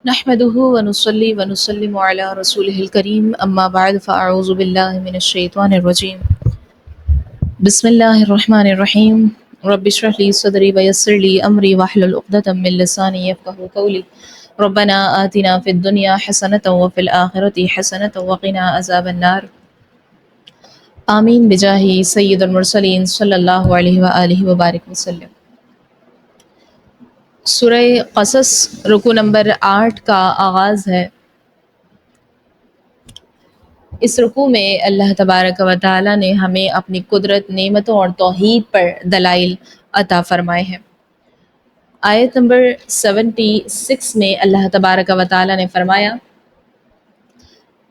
نحمده ونصلي ونسلم على رسوله الكريم اما بعد فاعوذ بالله من الشيطان الرجيم بسم الله الرحمن الرحيم رب اشرح لي صدري ويسر لي امري واحلل عقدة من لساني يفقهوا قولي ربنا آتنا في الدنيا حسنة وفي الآخرة حسنة وقنا عذاب النار آمین بجاہ سید المرسلین صلی اللہ علیہ وآلہ وبارک وسلم۔ سورہ قصص رکوع نمبر 8 کا آغاز ہے۔ اس رکوع میں اللہ تبارک و تعالی نے ہمیں اپنی قدرت، نعمتوں اور توحید پر دلائل عطا فرمائے ہیں۔ آیت نمبر 76 میں اللہ تبارک و تعالی نے فرمایا،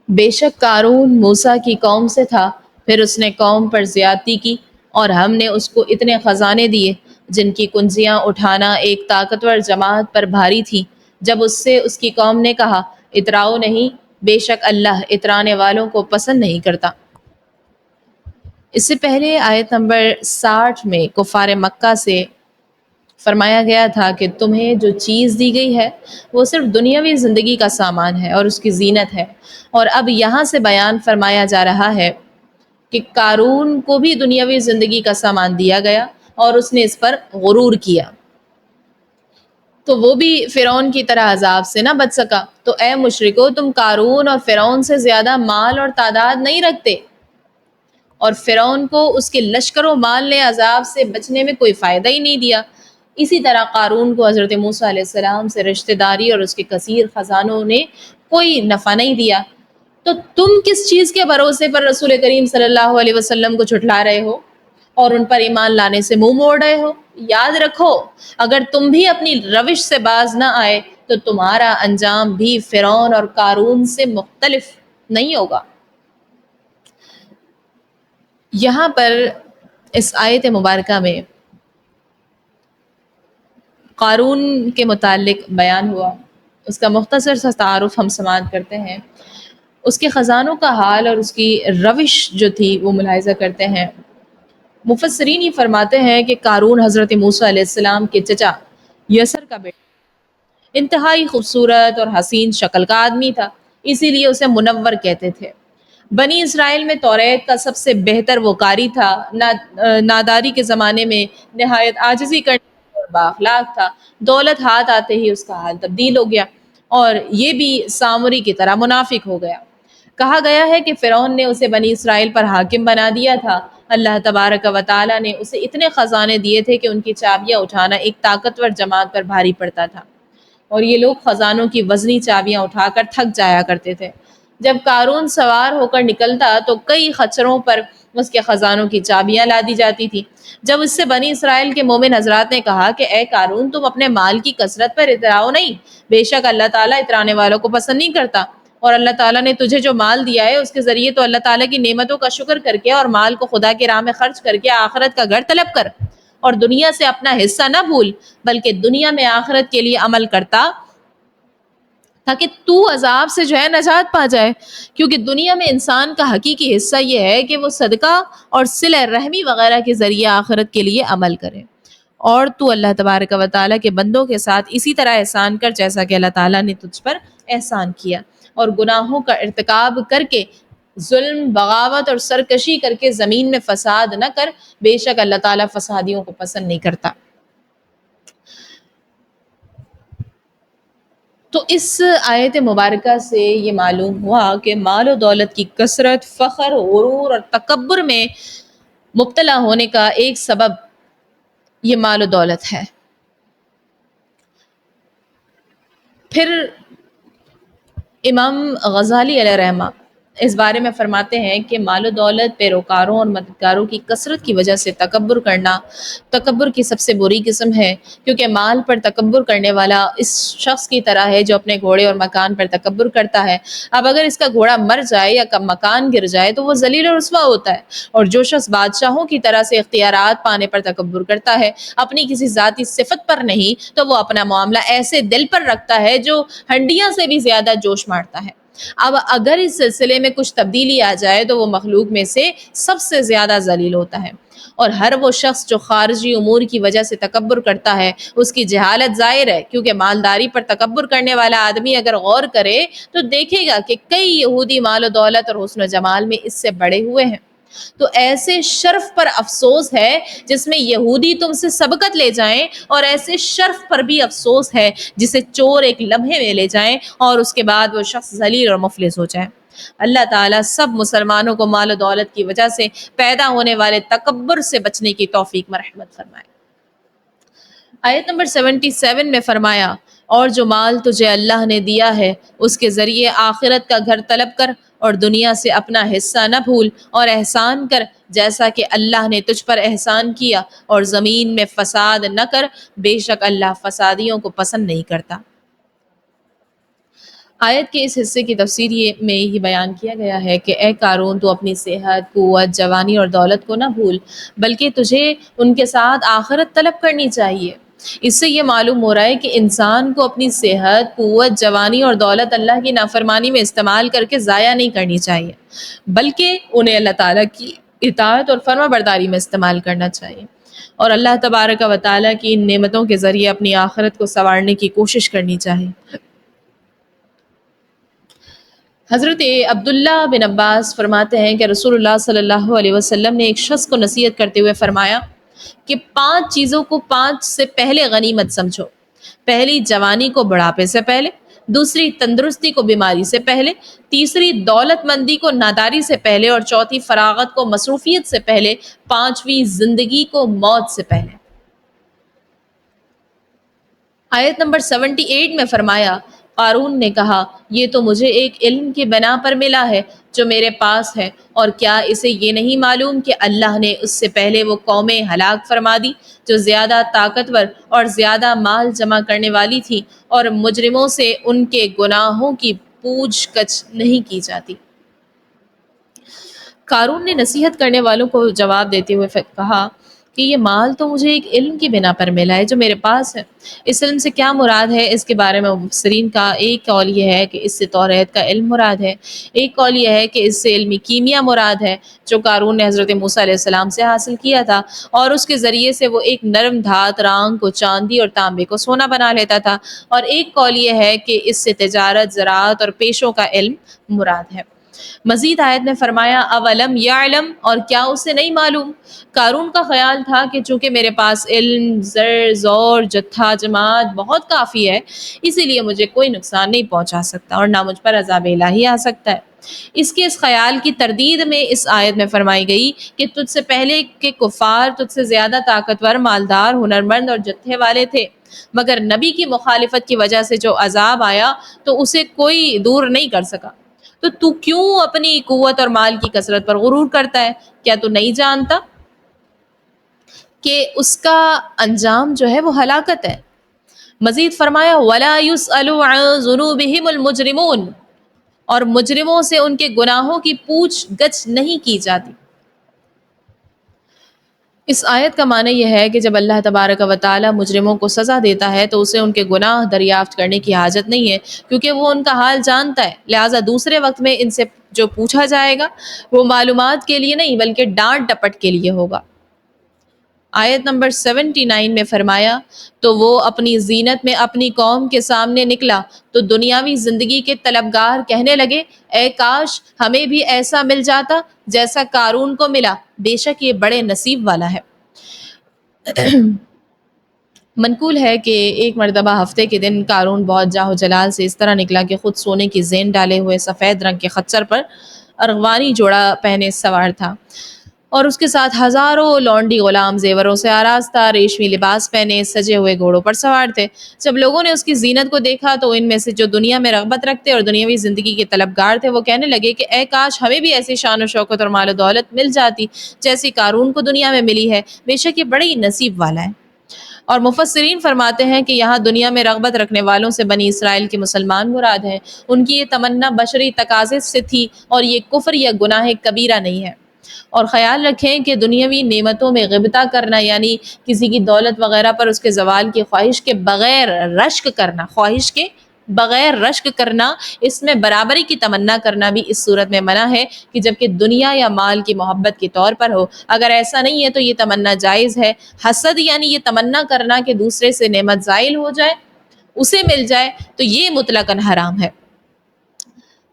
بے شک قارون موسیٰ کی قوم سے تھا، پھر اس نے قوم پر زیادتی کی اور ہم نے اس کو اتنے خزانے دیے جن کی کنجیاں اٹھانا ایک طاقتور جماعت پر بھاری تھی۔ جب اس سے اس کی قوم نے کہا اتراؤ نہیں، بے شک اللہ اترانے والوں کو پسند نہیں کرتا۔ اس سے پہلے آیت نمبر 60 میں کفار مکہ سے فرمایا گیا تھا کہ تمہیں جو چیز دی گئی ہے وہ صرف دنیاوی زندگی کا سامان ہے اور اس کی زینت ہے، اور اب یہاں سے بیان فرمایا جا رہا ہے کہ قارون کو بھی دنیاوی زندگی کا سامان دیا گیا اور اس نے اس پر غرور کیا، تو وہ بھی فرعون کی طرح عذاب سے نہ بچ سکا۔ تو اے مشرکو، تم قارون اور فرعون سے زیادہ مال اور تعداد نہیں رکھتے، اور فرعون کو اس کے لشکر و مال نے عذاب سے بچنے میں کوئی فائدہ ہی نہیں دیا۔ اسی طرح قارون کو حضرت موسیٰ علیہ السلام سے رشتہ داری اور اس کے کثیر خزانوں نے کوئی نفع نہیں دیا۔ تو تم کس چیز کے بھروسے پر رسول کریم صلی اللہ علیہ وسلم کو جھٹلا رہے ہو اور ان پر ایمان لانے سے منہ موڑ رہے ہو؟ یاد رکھو، اگر تم بھی اپنی روش سے باز نہ آئے تو تمہارا انجام بھی فرعون اور قارون سے مختلف نہیں ہوگا۔ یہاں پر اس آیت مبارکہ میں قارون کے متعلق بیان ہوا، اس کا مختصر سا تعارف ہم سماعت کرتے ہیں۔ اس کے خزانوں کا حال اور اس کی روش جو تھی وہ ملاحظہ کرتے ہیں۔ مفسرین یہ فرماتے ہیں کہ قارون حضرت موسیٰ علیہ السلام کے چچا یسر کا بیٹا انتہائی خوبصورت اور حسین شکل کا آدمی تھا، اسی لیے اسے منور کہتے تھے۔ بنی اسرائیل میں توریت کا سب سے بہتر وہ قاری تھا، ناداری کے زمانے میں نہایت عاجزی کرنے اور بااخلاق تھا۔ دولت ہاتھ آتے ہی اس کا حال تبدیل ہو گیا اور یہ بھی سامری کی طرح منافق ہو گیا۔ کہا گیا ہے کہ فرعون نے اسے بنی اسرائیل پر حاکم بنا دیا تھا۔ اللہ تبارک و تعالی نے اسے اتنے خزانے دیے تھے کہ ان کی چابیاں اٹھانا ایک طاقتور جماعت پر بھاری پڑتا تھا، اور یہ لوگ خزانوں کی وزنی چابیاں اٹھا کر تھک جایا کرتے تھے۔ جب قارون سوار ہو کر نکلتا تو کئی خچروں پر اس کے خزانوں کی چابیاں لادی جاتی تھی۔ جب اس سے بنی اسرائیل کے مومن حضرات نے کہا کہ اے قارون، تم اپنے مال کی کثرت پر اتراؤ نہیں، بے شک اللہ تعالیٰ اترانے والوں کو پسند نہیں کرتا، اور اللہ تعالیٰ نے تجھے جو مال دیا ہے اس کے ذریعے تو اللہ تعالیٰ کی نعمتوں کا شکر کر کے اور مال کو خدا کی راہ میں خرچ کر کے آخرت کا گھر طلب کر، اور دنیا سے اپنا حصہ نہ بھول، بلکہ دنیا میں آخرت کے لیے عمل کرتا تاکہ تو عذاب سے جو ہے نجات پا جائے، کیونکہ دنیا میں انسان کا حقیقی حصہ یہ ہے کہ وہ صدقہ اور صلہ رحمی وغیرہ کے ذریعے آخرت کے لیے عمل کرے، اور تو اللہ تبارک و تعالیٰ کے بندوں کے ساتھ اسی طرح احسان کر جیسا کہ اللہ تعالیٰ نے تجھ پر احسان کیا، اور گناہوں کا ارتکاب کر کے، ظلم، بغاوت اور سرکشی کر کے زمین میں فساد نہ کر، بے شک اللہ تعالیٰ فسادیوں کو پسند نہیں کرتا۔ تو اس آیت مبارکہ سے یہ معلوم ہوا کہ مال و دولت کی کثرت، فخر، غرور اور تکبر میں مبتلا ہونے کا ایک سبب یہ مال و دولت ہے۔ پھر امام غزالی علیہ رحمہ اس بارے میں فرماتے ہیں کہ مال و دولت، پیروکاروں اور مددگاروں کی کثرت کی وجہ سے تکبر کرنا تکبر کی سب سے بری قسم ہے، کیونکہ مال پر تکبر کرنے والا اس شخص کی طرح ہے جو اپنے گھوڑے اور مکان پر تکبر کرتا ہے۔ اب اگر اس کا گھوڑا مر جائے یا مکان گر جائے تو وہ ذلیل اور رسوا ہوتا ہے، اور جو شخص بادشاہوں کی طرح سے اختیارات پانے پر تکبر کرتا ہے، اپنی کسی ذاتی صفت پر نہیں، تو وہ اپنا معاملہ ایسے دل پر رکھتا ہے جو ہنڈیاں سے بھی زیادہ جوش مارتا ہے۔ اب اگر اس سلسلے میں کچھ تبدیلی آ جائے تو وہ مخلوق میں سے سب سے زیادہ ذلیل ہوتا ہے۔ اور ہر وہ شخص جو خارجی امور کی وجہ سے تکبر کرتا ہے اس کی جہالت ظاہر ہے، کیونکہ مالداری پر تکبر کرنے والا آدمی اگر غور کرے تو دیکھے گا کہ کئی یہودی مال و دولت اور حسن و جمال میں اس سے بڑے ہوئے ہیں۔ تو ایسے شرف پر افسوس ہے جس میں یہودی تم سے سبقت لے جائیں، اور ایسے شرف پر بھی افسوس ہے جسے چور ایک لمحے میں لے جائیں اور اس کے بعد وہ شخص ذلیل اور مفلس ہو جائے۔ اللہ تعالیٰ سب مسلمانوں کو مال و دولت کی وجہ سے پیدا ہونے والے تکبر سے بچنے کی توفیق مرحمت فرمائے۔ آیت نمبر 77 میں فرمایا، اور جو مال تجھے اللہ نے دیا ہے اس کے ذریعے آخرت کا گھر طلب کر اور دنیا سے اپنا حصہ نہ بھول، اور احسان کر جیسا کہ اللہ نے تجھ پر احسان کیا، اور زمین میں فساد نہ کر، بے شک اللہ فسادیوں کو پسند نہیں کرتا۔ آیت کے اس حصے کی تفسیر میں یہ بیان کیا گیا ہے کہ اے قارون، تو اپنی صحت، قوت، جوانی اور دولت کو نہ بھول، بلکہ تجھے ان کے ساتھ آخرت طلب کرنی چاہیے۔ اس سے یہ معلوم ہو رہا ہے کہ انسان کو اپنی صحت، قوت، جوانی اور دولت اللہ کی نافرمانی میں استعمال کر کے ضائع نہیں کرنی چاہیے، بلکہ انہیں اللہ تعالیٰ کی اطاعت اور فرما برداری میں استعمال کرنا چاہیے، اور اللہ تبارک و تعالیٰ کی ان نعمتوں کے ذریعے اپنی آخرت کو سنوارنے کی کوشش کرنی چاہیے۔ حضرت عبداللہ بن عباس فرماتے ہیں کہ رسول اللہ صلی اللہ علیہ وسلم نے ایک شخص کو نصیحت کرتے ہوئے فرمایا کہ 5 چیزوں کو 5 سے پہلے غنیمت سمجھو۔ پہلی، جوانی کو بڑھاپے سے پہلے، دوسری، تندرستی کو بیماری سے پہلے، تیسری، دولت مندی کو ناداری سے پہلے، اور چوتھی، فراغت کو مصروفیت سے پہلے، پانچویں، زندگی کو موت سے پہلے۔ آیت نمبر 78 میں فرمایا، قارون نے کہا، یہ تو مجھے ایک علم کی بنا پر ملا ہے جو میرے پاس ہے، اور کیا اسے یہ نہیں معلوم کہ اللہ نے اس سے پہلے وہ قومیں ہلاک فرما دی جو زیادہ طاقتور اور زیادہ مال جمع کرنے والی تھی، اور مجرموں سے ان کے گناہوں کی پوچھ گچھ نہیں کی جاتی۔ قارون نے نصیحت کرنے والوں کو جواب دیتے ہوئے کہا کہ یہ مال تو مجھے ایک علم کی بنا پر ملا ہے جو میرے پاس ہے۔ اس علم سے کیا مراد ہے، اس کے بارے میں مفسرین کا ایک قول یہ ہے کہ اس سے توریت کا علم مراد ہے، ایک قول یہ ہے کہ اس سے علمی کیمیا مراد ہے جو قارون نے حضرت موسیٰ علیہ السلام سے حاصل کیا تھا، اور اس کے ذریعے سے وہ ایک نرم دھات رانگ کو چاندی اور تانبے کو سونا بنا لیتا تھا، اور ایک قول یہ ہے کہ اس سے تجارت، زراعت اور پیشوں کا علم مراد ہے۔ مزید آیت نے فرمایا، اولم یعلم، اور کیا اسے نہیں معلوم؟ قارون کا خیال تھا کہ چونکہ میرے پاس علم، زر، زور، جتھا جماعت بہت کافی ہے، اسی لیے مجھے کوئی نقصان نہیں پہنچا سکتا اور نہ مجھ پر عذاب الہی آ سکتا ہے۔ اس کے اس خیال کی تردید میں اس آیت میں فرمائی گئی کہ تجھ سے پہلے کے کفار تجھ سے زیادہ طاقتور، مالدار، ہنرمند اور جتھے والے تھے، مگر نبی کی مخالفت کی وجہ سے جو عذاب آیا تو اسے کوئی دور نہیں کر سکا۔ تو کیوں اپنی قوت اور مال کی کثرت پر غرور کرتا ہے؟ کیا تو نہیں جانتا کہ اس کا انجام جو ہے وہ ہلاکت ہے؟ مزید فرمایا، وَلَا يُسْأَلُ عَنْ ذُنُوبِهِمُ الْمُجْرِمُونَ، اور مجرموں سے ان کے گناہوں کی پوچھ گچھ نہیں کی جاتی۔ اس آیت کا معنی یہ ہے کہ جب اللہ تبارک و تعالی مجرموں کو سزا دیتا ہے تو اسے ان کے گناہ دریافت کرنے کی حاجت نہیں ہے، کیونکہ وہ ان کا حال جانتا ہے، لہٰذا دوسرے وقت میں ان سے جو پوچھا جائے گا وہ معلومات کے لیے نہیں بلکہ ڈانٹ ڈپٹ کے لیے ہوگا۔ آیت نمبر 79 میں فرمایا، تو وہ اپنی زینت میں اپنی قوم کے سامنے نکلا تو دنیاوی زندگی کے طلبگار کہنے لگے، اے کاش ہمیں بھی ایسا مل جاتا جیسا قارون کو ملا، بے شک یہ بڑے نصیب والا ہے۔ منقول ہے کہ ایک مرتبہ ہفتے کے دن قارون بہت جاہ و جلال سے اس طرح نکلا کہ خود سونے کی زین ڈالے ہوئے سفید رنگ کے خچر پر ارغوانی جوڑا پہنے سوار تھا، اور اس کے ساتھ ہزاروں لونڈی غلام زیوروں سے آراستہ، ریشمی لباس پہنے سجے ہوئے گھوڑوں پر سوار تھے۔ جب لوگوں نے اس کی زینت کو دیکھا تو ان میں سے جو دنیا میں رغبت رکھتے اور دنیاوی زندگی کے طلبگار تھے وہ کہنے لگے کہ اے کاش ہمیں بھی ایسی شان و شوکت اور مال و دولت مل جاتی جیسی قارون کو دنیا میں ملی ہے، بے شک یہ بڑی نصیب والا ہے۔ اور مفسرین فرماتے ہیں کہ یہاں دنیا میں رغبت رکھنے والوں سے بنی اسرائیل کے مسلمان مراد ہیں۔ ان کی یہ تمنا بشری تقاضے سے تھی اور یہ کفر یا گناہ کبیرہ نہیں ہے۔ اور خیال رکھیں کہ دنیاوی نعمتوں میں غبطہ کرنا، یعنی کسی کی دولت وغیرہ پر اس کے زوال کی خواہش کے بغیر رشک کرنا، خواہش کے بغیر رشک کرنا، اس میں برابری کی تمنا کرنا بھی اس صورت میں منع ہے کہ جبکہ دنیا یا مال کی محبت کے طور پر ہو۔ اگر ایسا نہیں ہے تو یہ تمنا جائز ہے۔ حسد یعنی یہ تمنا کرنا کہ دوسرے سے نعمت زائل ہو جائے، اسے مل جائے، تو یہ مطلقاً حرام ہے۔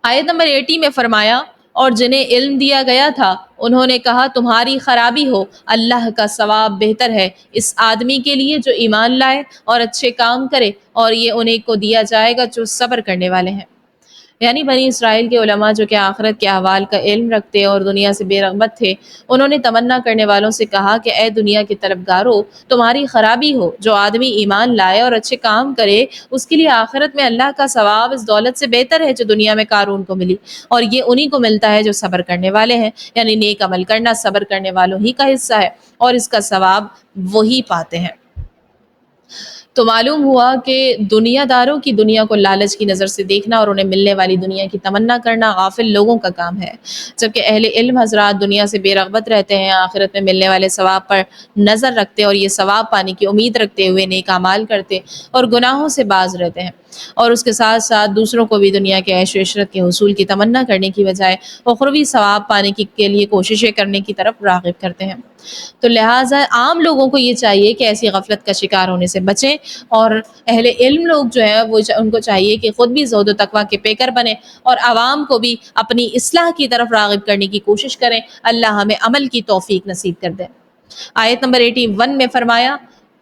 آیت نمبر 80 میں فرمایا، اور جنہیں علم دیا گیا تھا انہوں نے کہا تمہاری خرابی ہو، اللہ کا ثواب بہتر ہے اس آدمی کے لیے جو ایمان لائے اور اچھے کام کرے، اور یہ انہیں کو دیا جائے گا جو صبر کرنے والے ہیں۔ یعنی بنی اسرائیل کے علماء جو کہ آخرت کے احوال کا علم رکھتے اور دنیا سے بے رغبت تھے، انہوں نے تمنا کرنے والوں سے کہا کہ اے دنیا کے طلبگارو، تمہاری خرابی ہو، جو آدمی ایمان لائے اور اچھے کام کرے اس کے لیے آخرت میں اللہ کا ثواب اس دولت سے بہتر ہے جو دنیا میں قارون کو ملی، اور یہ انہی کو ملتا ہے جو صبر کرنے والے ہیں۔ یعنی نیک عمل کرنا صبر کرنے والوں ہی کا حصہ ہے، اور اس کا ثواب وہی پاتے ہیں۔ تو معلوم ہوا کہ دنیا داروں کی دنیا کو لالچ کی نظر سے دیکھنا اور انہیں ملنے والی دنیا کی تمنا کرنا غافل لوگوں کا کام ہے، جبکہ اہل علم حضرات دنیا سے بے رغبت رہتے ہیں، آخرت میں ملنے والے ثواب پر نظر رکھتے اور یہ ثواب پانے کی امید رکھتے ہوئے نیک اعمال کرتے اور گناہوں سے باز رہتے ہیں، اور اس کے ساتھ ساتھ دوسروں کو بھی دنیا کے عیش و عشرت کے حصول کی تمنا کرنے کی بجائے اخروی ثواب پانے کے لیے کوششیں کرنے کی طرف راغب کرتے ہیں۔ تو لہٰذا عام لوگوں کو یہ چاہیے کہ ایسی غفلت کا شکار ہونے سے بچیں، اور اہل علم لوگ جو ہیں وہ ان کو چاہیے کہ خود بھی زہد و تقویٰ کے پیکر بنیں اور عوام کو بھی اپنی اصلاح کی طرف راغب کرنے کی کوشش کریں۔ اللہ ہمیں عمل کی توفیق نصیب کر دے۔ آیت نمبر 81 میں فرمایا،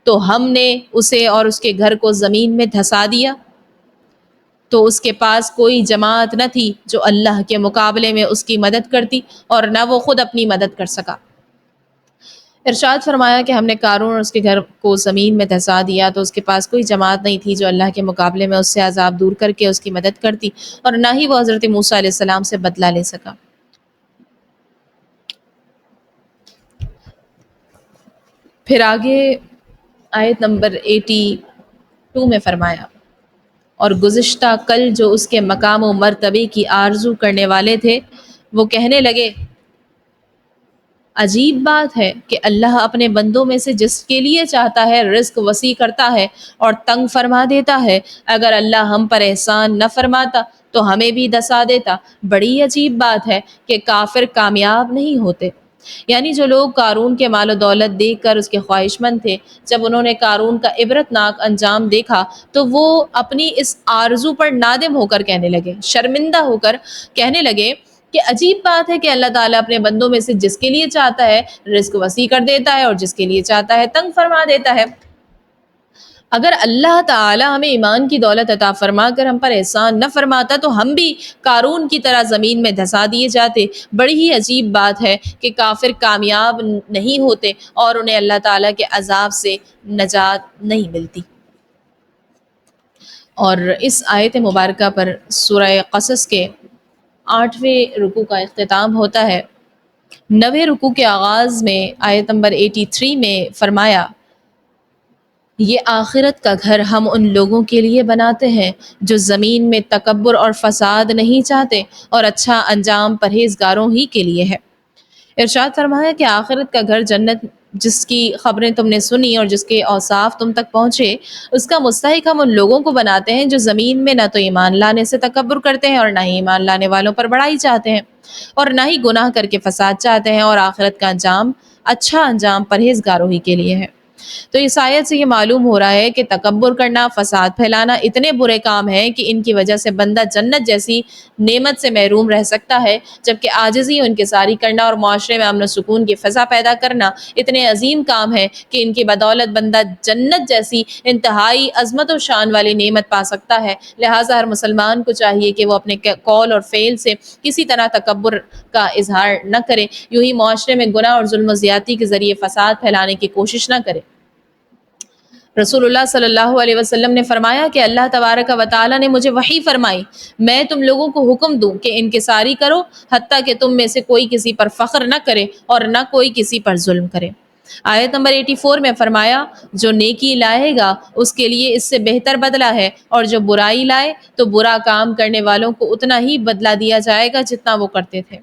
تو ہم نے اسے اور اس کے گھر کو زمین میں دھسا دیا، تو اس کے پاس کوئی جماعت نہ تھی جو اللہ کے مقابلے میں اس کی مدد کرتی، اور نہ وہ خود اپنی مدد کر سکا۔ ارشاد فرمایا کہ ہم نے قارون اور اس کے گھر کو زمین میں دھسا دیا، تو اس کے پاس کوئی جماعت نہیں تھی جو اللہ کے مقابلے میں اس سے عذاب دور کر کے اس کی مدد کرتی، اور نہ ہی وہ حضرت موسیٰ علیہ السلام سے بدلہ لے سکا۔ پھر آگے آیت نمبر 82 میں فرمایا، اور گزشتہ کل جو اس کے مقام و مرتبے کی آرزو کرنے والے تھے وہ کہنے لگے، عجیب بات ہے کہ اللہ اپنے بندوں میں سے جس کے لیے چاہتا ہے رزق وسیع کرتا ہے اور تنگ فرما دیتا ہے۔ اگر اللہ ہم پر احسان نہ فرماتا تو ہمیں بھی دھسا دیتا۔ بڑی عجیب بات ہے کہ کافر کامیاب نہیں ہوتے۔ یعنی جو لوگ قارون کے مال و دولت دیکھ کر اس کے خواہش مند تھے، جب انہوں نے قارون کا عبرتناک انجام دیکھا تو وہ اپنی اس آرزو پر نادم ہو کر کہنے لگے، شرمندہ ہو کر کہنے لگے کہ عجیب بات ہے کہ اللہ تعالیٰ اپنے بندوں میں سے جس کے لیے چاہتا ہے رزق وسیع کر دیتا ہے اور جس کے لیے چاہتا ہے تنگ فرما دیتا ہے۔ اگر اللہ تعالیٰ ہمیں ایمان کی دولت عطا فرما کر ہم پر احسان نہ فرماتا تو ہم بھی قارون کی طرح زمین میں دھسا دیے جاتے۔ بڑی ہی عجیب بات ہے کہ کافر کامیاب نہیں ہوتے اور انہیں اللہ تعالیٰ کے عذاب سے نجات نہیں ملتی۔ اور اس آیت مبارکہ پر سورہ قصص کے 8ویں رکوع کا اختتام ہوتا ہے۔ 9ویں رکوع کے آغاز میں آیت نمبر 83 میں فرمایا، یہ آخرت کا گھر ہم ان لوگوں کے لیے بناتے ہیں جو زمین میں تکبر اور فساد نہیں چاہتے، اور اچھا انجام پرہیزگاروں ہی کے لیے ہے۔ ارشاد فرمایا کہ آخرت کا گھر جنت جس کی خبریں تم نے سنی اور جس کے اوصاف تم تک پہنچے، اس کا مستحق ہم ان لوگوں کو بناتے ہیں جو زمین میں نہ تو ایمان لانے سے تکبر کرتے ہیں اور نہ ہی ایمان لانے والوں پر بڑائی چاہتے ہیں، اور نہ ہی گناہ کر کے فساد چاہتے ہیں، اور آخرت کا انجام اچھا انجام پرہیزگاروں ہی کے لیے ہے۔ تو اس آیت سے یہ معلوم ہو رہا ہے کہ تکبر کرنا، فساد پھیلانا اتنے برے کام ہیں کہ ان کی وجہ سے بندہ جنت جیسی نعمت سے محروم رہ سکتا ہے، جبکہ عاجزی و انکساری کرنا اور معاشرے میں امن و سکون کی فضا پیدا کرنا اتنے عظیم کام ہے کہ ان کی بدولت بندہ جنت جیسی انتہائی عظمت و شان والی نعمت پا سکتا ہے۔ لہٰذا ہر مسلمان کو چاہیے کہ وہ اپنے قول اور فعل سے کسی طرح تکبر کا اظہار نہ کرے، یوں ہی معاشرے میں گناہ اور ظلم و زیادتی کے ذریعے فساد پھیلانے کی کوشش نہ کرے۔ رسول اللہ صلی اللہ علیہ وسلم نے فرمایا کہ اللہ تبارک و تعالیٰ نے مجھے وحی فرمائی، میں تم لوگوں کو حکم دوں کہ انکساری کرو، حتیٰ کہ تم میں سے کوئی کسی پر فخر نہ کرے اور نہ کوئی کسی پر ظلم کرے۔ آیت نمبر 84 میں فرمایا، جو نیکی لائے گا اس کے لیے اس سے بہتر بدلہ ہے، اور جو برائی لائے تو برا کام کرنے والوں کو اتنا ہی بدلہ دیا جائے گا جتنا وہ کرتے تھے۔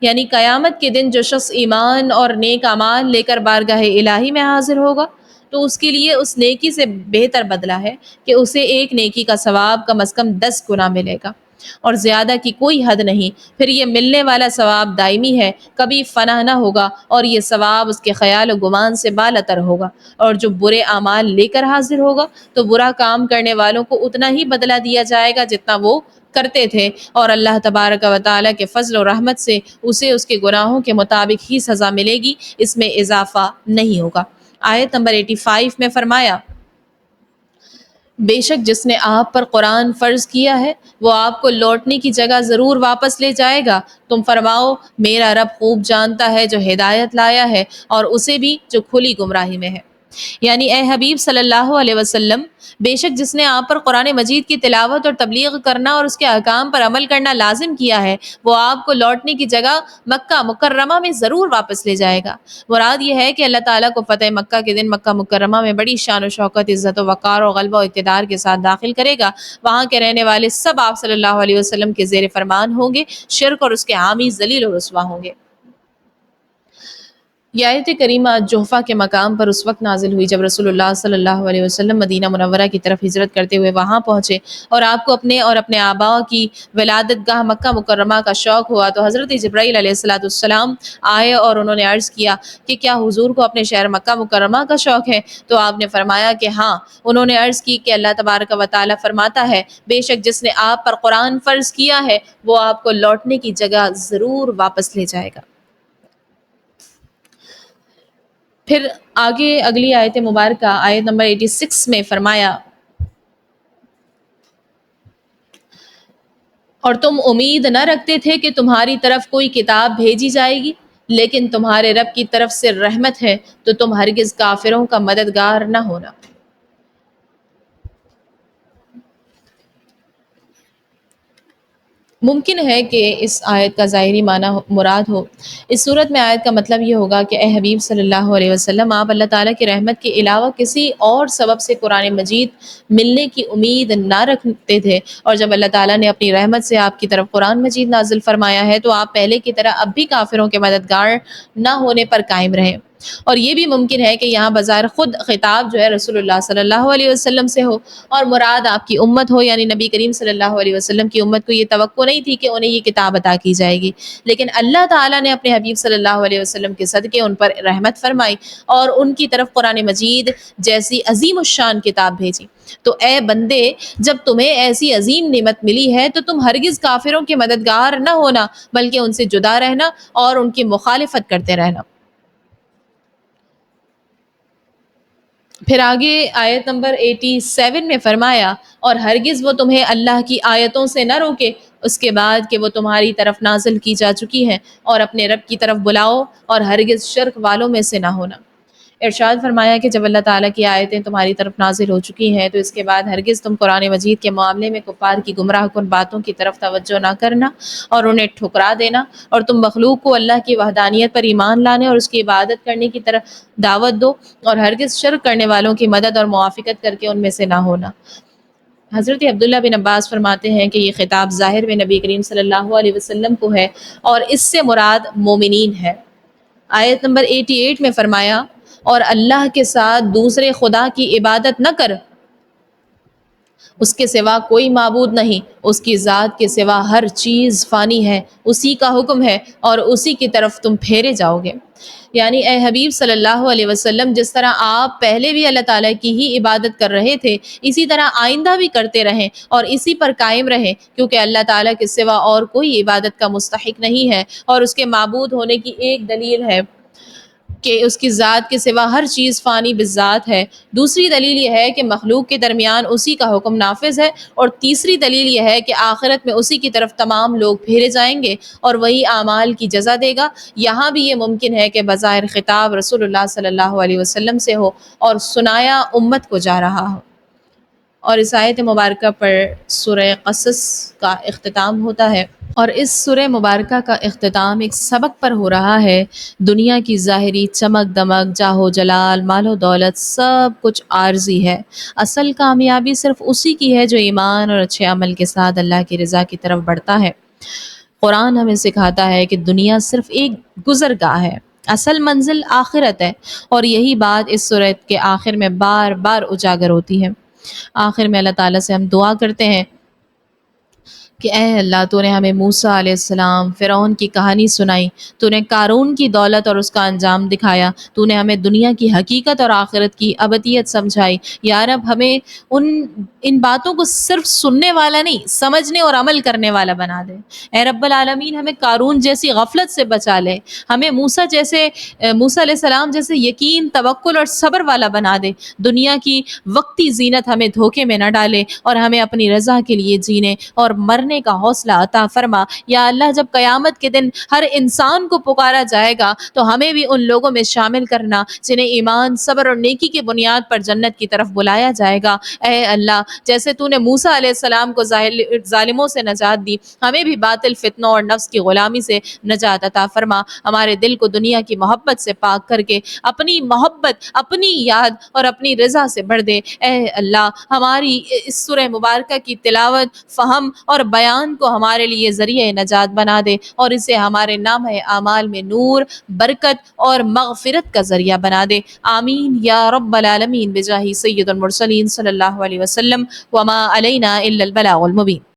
یعنی قیامت کے دن جو شخص ایمان اور نیک اعمال لے کر بارگاہ الہی میں حاضر ہوگا، تو اس کے لیے اس نیکی سے بہتر بدلہ ہے کہ اسے ایک نیکی کا ثواب کم از کم 10 گنا ملے گا، اور زیادہ کی کوئی حد نہیں۔ پھر یہ ملنے والا ثواب دائمی ہے، کبھی فنا نہ ہوگا، اور یہ ثواب اس کے خیال و گمان سے بالاتر ہوگا۔ اور جو برے اعمال لے کر حاضر ہوگا تو برا کام کرنے والوں کو اتنا ہی بدلہ دیا جائے گا جتنا وہ کرتے تھے، اور اللہ تبارک و تعالیٰ کے فضل و رحمت سے اسے اس کے گناہوں کے مطابق ہی سزا ملے گی، اس میں اضافہ نہیں ہوگا۔ آیت نمبر 85 میں فرمایا، بے شک جس نے آپ پر قرآن فرض کیا ہے وہ آپ کو لوٹنے کی جگہ ضرور واپس لے جائے گا۔ تم فرماؤ میرا رب خوب جانتا ہے جو ہدایت لایا ہے اور اسے بھی جو کھلی گمراہی میں ہے۔ یعنی اے حبیب صلی اللہ علیہ وسلم، بے شک جس نے آپ پر قرآن مجید کی تلاوت اور تبلیغ کرنا اور اس کے احکام پر عمل کرنا لازم کیا ہے، وہ آپ کو لوٹنے کی جگہ مکہ مکرمہ میں ضرور واپس لے جائے گا۔ مراد یہ ہے کہ اللہ تعالیٰ کو فتح مکہ کے دن مکہ مکرمہ میں بڑی شان و شوکت، عزت و وقار اور غلبہ و اقتدار کے ساتھ داخل کرے گا۔ وہاں کے رہنے والے سب آپ صلی اللہ علیہ وسلم کے زیر فرمان ہوں گے، شرک اور اس کے حامی ذلیل و رسوا ہوں گے۔ یہ آیت کریمہ جوفہ کے مقام پر اس وقت نازل ہوئی جب رسول اللہ صلی اللہ علیہ وسلم مدینہ منورہ کی طرف ہجرت کرتے ہوئے وہاں پہنچے اور آپ کو اپنے اور اپنے آباء کی ولادت گاہ مکہ مکرمہ کا شوق ہوا، تو حضرت جبرائیل علیہ السلام آئے اور انہوں نے عرض کیا کہ کیا حضور کو اپنے شہر مکہ مکرمہ کا شوق ہے؟ تو آپ نے فرمایا کہ ہاں۔ انہوں نے عرض کی کہ اللہ تبارک و تعالیٰ فرماتا ہے، بے شک جس نے آپ پر قرآن فرض کیا ہے وہ آپ کو لوٹنے کی جگہ ضرور واپس لے جائے گا۔ پھر آگے اگلی آیت مبارکہ آیت نمبر 86 میں فرمایا، اور تم امید نہ رکھتے تھے کہ تمہاری طرف کوئی کتاب بھیجی جائے گی، لیکن تمہارے رب کی طرف سے رحمت ہے، تو تم ہرگز کافروں کا مددگار نہ ہونا۔ ممکن ہے کہ اس آیت کا ظاہری معنی مراد ہو۔ اس صورت میں آیت کا مطلب یہ ہوگا کہ اے حبیب صلی اللہ علیہ وسلم، آپ اللہ تعالیٰ کی رحمت کے علاوہ کسی اور سبب سے قرآن مجید ملنے کی امید نہ رکھتے تھے، اور جب اللہ تعالیٰ نے اپنی رحمت سے آپ کی طرف قرآن مجید نازل فرمایا ہے تو آپ پہلے کی طرح اب بھی کافروں کے مددگار نہ ہونے پر قائم رہیں۔ اور یہ بھی ممکن ہے کہ یہاں بظاہر خود خطاب جو ہے رسول اللہ صلی اللہ علیہ وسلم سے ہو، اور مراد آپ کی امت ہو، یعنی نبی کریم صلی اللہ علیہ وسلم کی امت کو یہ توقع نہیں تھی کہ انہیں یہ کتاب عطا کی جائے گی، لیکن اللہ تعالیٰ نے اپنے حبیب صلی اللہ علیہ وسلم کے صدقے ان پر رحمت فرمائی اور ان کی طرف قرآن مجید جیسی عظیم الشان کتاب بھیجی۔ تو اے بندے، جب تمہیں ایسی عظیم نعمت ملی ہے تو تم ہرگز کافروں کے مددگار نہ ہونا، بلکہ ان سے جدا رہنا اور ان کی مخالفت کرتے رہنا۔ پھر آگے آیت نمبر 87 میں فرمایا، اور ہرگز وہ تمہیں اللہ کی آیتوں سے نہ روکے اس کے بعد کہ وہ تمہاری طرف نازل کی جا چکی ہیں، اور اپنے رب کی طرف بلاؤ اور ہرگز شرک والوں میں سے نہ ہونا۔ ارشاد فرمایا کہ جب اللہ تعالیٰ کی آیتیں تمہاری طرف نازل ہو چکی ہیں تو اس کے بعد ہرگز تم قرآن مجید کے معاملے میں کفار کی گمراہ کن باتوں کی طرف توجہ نہ کرنا اور انہیں ٹھکرا دینا، اور تم مخلوق کو اللہ کی وحدانیت پر ایمان لانے اور اس کی عبادت کرنے کی طرف دعوت دو، اور ہرگز شرک کرنے والوں کی مدد اور موافقت کر کے ان میں سے نہ ہونا۔ حضرت عبداللہ بن عباس فرماتے ہیں کہ یہ خطاب ظاہر میں نبی کریم صلی اللہ علیہ وسلم کو ہے اور اس سے مراد مومنین ہے۔ آیت نمبر 88 میں فرمایا، اور اللہ کے ساتھ دوسرے خدا کی عبادت نہ کر، اس کے سوا کوئی معبود نہیں، اس کی ذات کے سوا ہر چیز فانی ہے، اسی کا حکم ہے اور اسی کی طرف تم پھیرے جاؤ گے۔ یعنی اے حبیب صلی اللہ علیہ وسلم، جس طرح آپ پہلے بھی اللہ تعالیٰ کی ہی عبادت کر رہے تھے، اسی طرح آئندہ بھی کرتے رہیں اور اسی پر قائم رہیں، کیونکہ اللہ تعالیٰ کے سوا اور کوئی عبادت کا مستحق نہیں ہے، اور اس کے معبود ہونے کی ایک دلیل ہے کہ اس کی ذات کے سوا ہر چیز فانی بالذات ہے، دوسری دلیل یہ ہے کہ مخلوق کے درمیان اسی کا حکم نافذ ہے، اور تیسری دلیل یہ ہے کہ آخرت میں اسی کی طرف تمام لوگ پھیرے جائیں گے اور وہی اعمال کی جزا دے گا۔ یہاں بھی یہ ممکن ہے کہ بظاہر خطاب رسول اللہ صلی اللہ علیہ وسلم سے ہو اور سنایا امت کو جا رہا ہو۔ اور اس آیت مبارکہ پر سورہ قصص کا اختتام ہوتا ہے، اور اس سورہ مبارکہ کا اختتام ایک سبق پر ہو رہا ہے۔ دنیا کی ظاہری چمک دمک، جاہ و جلال، مال و دولت سب کچھ عارضی ہے، اصل کامیابی صرف اسی کی ہے جو ایمان اور اچھے عمل کے ساتھ اللہ کی رضا کی طرف بڑھتا ہے۔ قرآن ہمیں سکھاتا ہے کہ دنیا صرف ایک گزرگاہ ہے، اصل منزل آخرت ہے، اور یہی بات اس سورت کے آخر میں بار بار اجاگر ہوتی ہے۔ آخر میں اللہ تعالیٰ سے ہم دعا کرتے ہیں کہ اے اللہ، تو نے ہمیں موسیٰ علیہ السلام، فرعون کی کہانی سنائی، تو نے قارون کی دولت اور اس کا انجام دکھایا، تو نے ہمیں دنیا کی حقیقت اور آخرت کی ابدیت سمجھائی۔ یا رب، ہمیں ان باتوں کو صرف سننے والا نہیں، سمجھنے اور عمل کرنے والا بنا دے۔ اے رب العالمین، ہمیں قارون جیسی غفلت سے بچا لے، ہمیں موسیٰ علیہ السلام جیسے یقین، توکل اور صبر والا بنا دے۔ دنیا کی وقتی زینت ہمیں دھوکے میں نہ ڈالے، اور ہمیں اپنی رضا کے لیے جینے اور مرنے کا حوصلہ عطا فرما۔ یا اللہ، جب قیامت کے دن ہر انسان کو پکارا جائے گا تو ہمیں بھی ان لوگوں میں شامل کرنا جنہیں ایمان، صبر اور نیکی کی بنیاد پر جنت کی طرف بلایا جائے گا۔ اے اللہ، جیسے تو نے موسیٰ علیہ السلام کو ظالموں سے نجات دی، ہمیں بھی باطل فتنوں اور نفس کی غلامی سے نجات عطا فرما۔ ہمارے دل کو دنیا کی محبت سے پاک کر کے اپنی محبت، اپنی یاد اور اپنی رضا سے بھر دے۔ اے اللہ، ہماری اس سورہ مبارکہ کی تلاوت، فہم اور بیان کو ہمارے لیے ذریعہ نجات بنا دے، اور اسے ہمارے نامہ اعمال میں نور، برکت اور مغفرت کا ذریعہ بنا دے۔ آمین یا رب العالمین، بجاہ سید المرسلین صلی اللہ علیہ وسلم، وما علینا الا البلاغ المبین۔